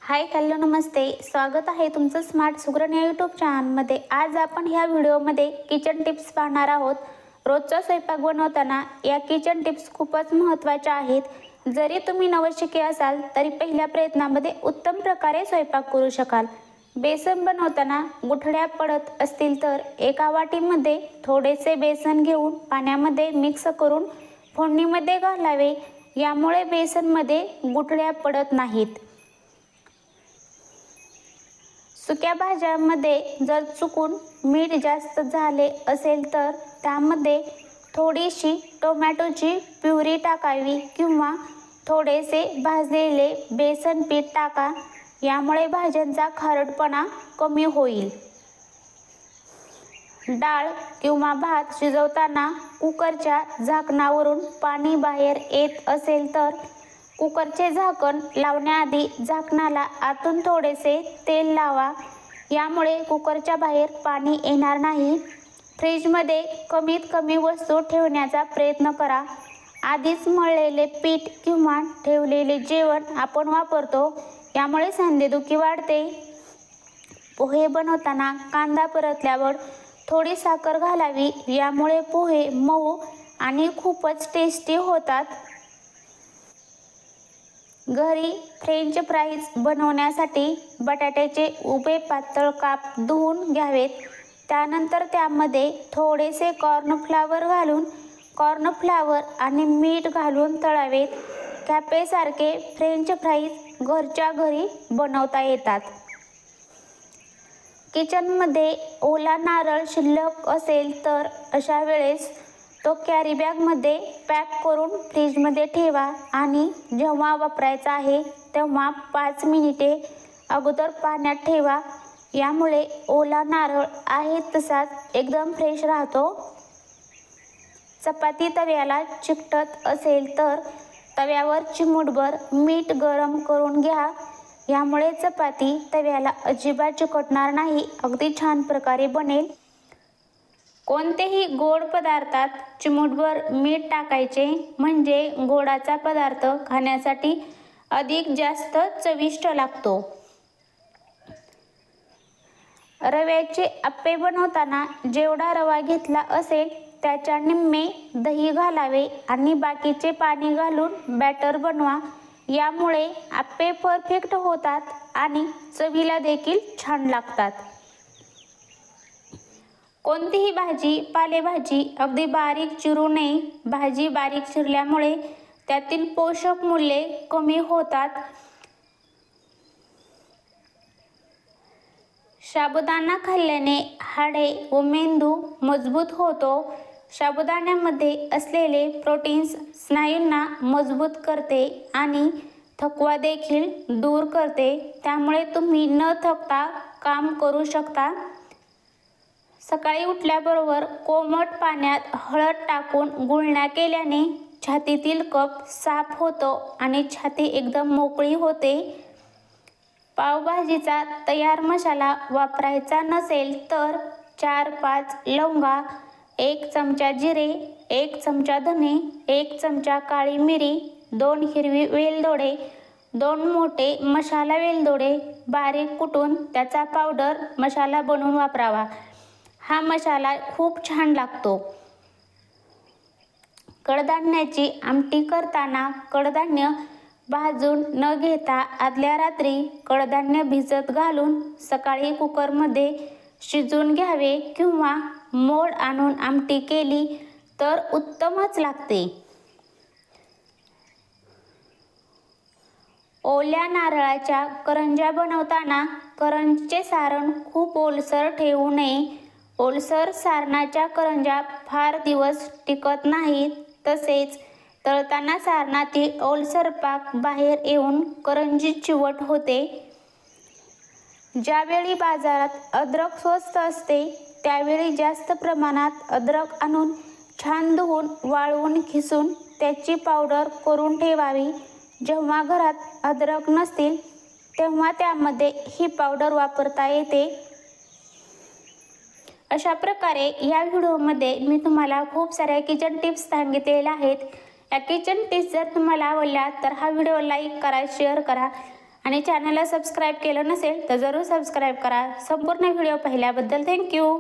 Hi hello नमस्ते, स्वागत आहे तुमचं स्मार्ट सुगरण या यूट्यूब चॅनलमध्ये। आज आपण ह्या व्हिडिओमध्ये किचन टिप्स पाहणार आहोत। रोजचा स्वयंपाक बनवताना या किचन टिप्स खूपच महत्त्वाच्या आहेत। जरी तुम्ही नवशिके असाल तरी पहिल्या प्रयत्नामध्ये उत्तम प्रकारे स्वयंपाक करू शकाल। बेसन बनवताना गुठळ्या पडत असतील तर एका वाटीमध्ये थोडेसे बेसन घेऊन पाण्यामध्ये मिक्स करून फोडणीमध्ये घालावे, यामुळे बेसनमध्ये गुठळ्या पडत नाहीत। सुक्या भाज्यांमध्ये जर चुकून मीठ जास्त झाले असेल तर त्यामध्ये थोडीशी टोमॅटोची प्युरी टाकावी किंवा थोडेसे भाजलेले बेसन पीठ टाका, यामुळे भाज्यांचा खारटपणा कमी होईल। डाळ किंवा भात शिजवताना कुकरच्या झाकणावरून पाणी बाहेर येत असेल तर कुकरचे झाकण लावण्याआधी झाकणाला आतून थोडेसे तेल लावा, यामुळे कुकरच्या बाहेर पाणी येणार नाही। फ्रीजमध्ये कमीत कमी वस्तू ठेवण्याचा प्रयत्न करा। आधीच मळलेले पीठ किंवा ठेवलेले जेवण आपण वापरतो, यामुळे सांधेदुखी वाढते। पोहे बनवताना कांदा परतल्यावर थोडी साखर घालावी, यामुळे पोहे मऊ आणि खूपच टेस्टी होतात। घरी फ्रेंच फ्राईज बनवण्यासाठी बटाट्याचे उभे पातळ काप धुवून घ्यावेत। त्यानंतर त्यामध्ये थोडेसे कॉर्नफ्लॉवर घालून कॉर्नफ्लॉवर आणि मीठ घालून तळावेत। कॅफेसारखे फ्रेंच फ्राईज घरच्या घरी बनवता येतात। किचनमध्ये ओला नारळ शिल्लक असेल तर अशा वेळेस तो कॅरी बॅगमध्ये पॅक करून फ्रीजमध्ये ठेवा आणि जेव्हा वापरायचा आहे तेव्हा 5 मिनिटे अगोदर पाण्यात ठेवा, यामुळे ओला नारळ आहे तसाच एकदम फ्रेश राहतो। चपाती तव्याला चिकटत असेल तर तव्यावर चिमूटभर मीठ गरम करून घ्या, यामुळे चपाती तव्याला अजिबात चिकटणार नाही, अगदी छान प्रकारे बनेल। कोणतेही गोड पदार्थात चिमूटभर मीठ टाकायचे, म्हणजे गोडाचा पदार्थ खाण्यासाठी अधिक जास्त चविष्ट लागतो। रव्याचे अप्पे बनवताना जेवढा रवा घेतला असेल त्याच्या निम्मे दही घालावे आणि बाकीचे पाणी घालून बॅटर बनवा, यामुळे अप्पे परफेक्ट होतात आणि चवीला देखील छान लागतात। कोणतीही भाजी पालेभाजी अगदी बारीक चिरू नये। भाजी बारीक चिरल्यामुळे त्यातील पोषक मूल्ये कमी होतात। साबुदाणा खाल्ल्याने हाडे व मेंदू मजबूत होतो। साबुदाण्यामध्ये असलेले प्रोटीन्स स्नायूंना मजबूत करते आणि थकवा देखील दूर करते, त्यामुळे तुम्ही न थकता काम करू शकता। सकाळी उठल्याबरोबर कोमट पाण्यात हळद टाकून गुळण्या केल्याने छातीतील कफ साफ होतो आणि छाती एकदम मोकळी होते। पावभाजीचा तयार मसाला वापरायचा नसेल तर 4-5 लवंगा, 1 चमचा जिरे, 1 चमचा धने, 1 चमचा काळी मिरी, 2 हिरवी वेलदोडे, 2 मोठे मसाला वेलदोडे बारीक कुटून त्याचा पावडर मसाला बनवून वापरावा। हा मसाला खूप छान लागतो। कडधान्याची आमटी करताना कडधान्य भाजून न घेता आदल्या रात्री कडधान्य भिजत घालून सकाळी कुकरमध्ये शिजवून घ्यावे किंवा मोड आणून आमटी केली तर उत्तमच लागते। ओल्या नारळाच्या करंज्या बनवताना करंजीचे सारण खूप ओलसर ठेवू नये। ओलसर सारणाच्या करंज्या फार दिवस टिकत नाहीत, तसेच तळताना सारणातील ओलसर पाक बाहेर येऊन करंजी चिवट होते। ज्यावेळी बाजारात अद्रक स्वस्त असते त्यावेळी जास्त प्रमाणात अद्रक आणून छान धुवून वाळवून खिसून त्याची पावडर करून ठेवावी। जेव्हा घरात अद्रक नसतील तेव्हा त्यामध्ये ही पावडर वापरता येते। अशा प्रकारे या व्हिडिओमध्ये मी तुम्हाला खूप साऱ्या किचन टिप्स सांगितलेल्या आहेत। या किचन टिप्स जर तुम्हाला आवडल्या तर हा व्हिडिओ लाईक करा, शेअर करा आणि चॅनलला सबस्क्राईब केलं नसेल तर जरूर सबस्क्राईब करा. संपूर्ण व्हिडिओ पाहिल्याबद्दल थँक्यू.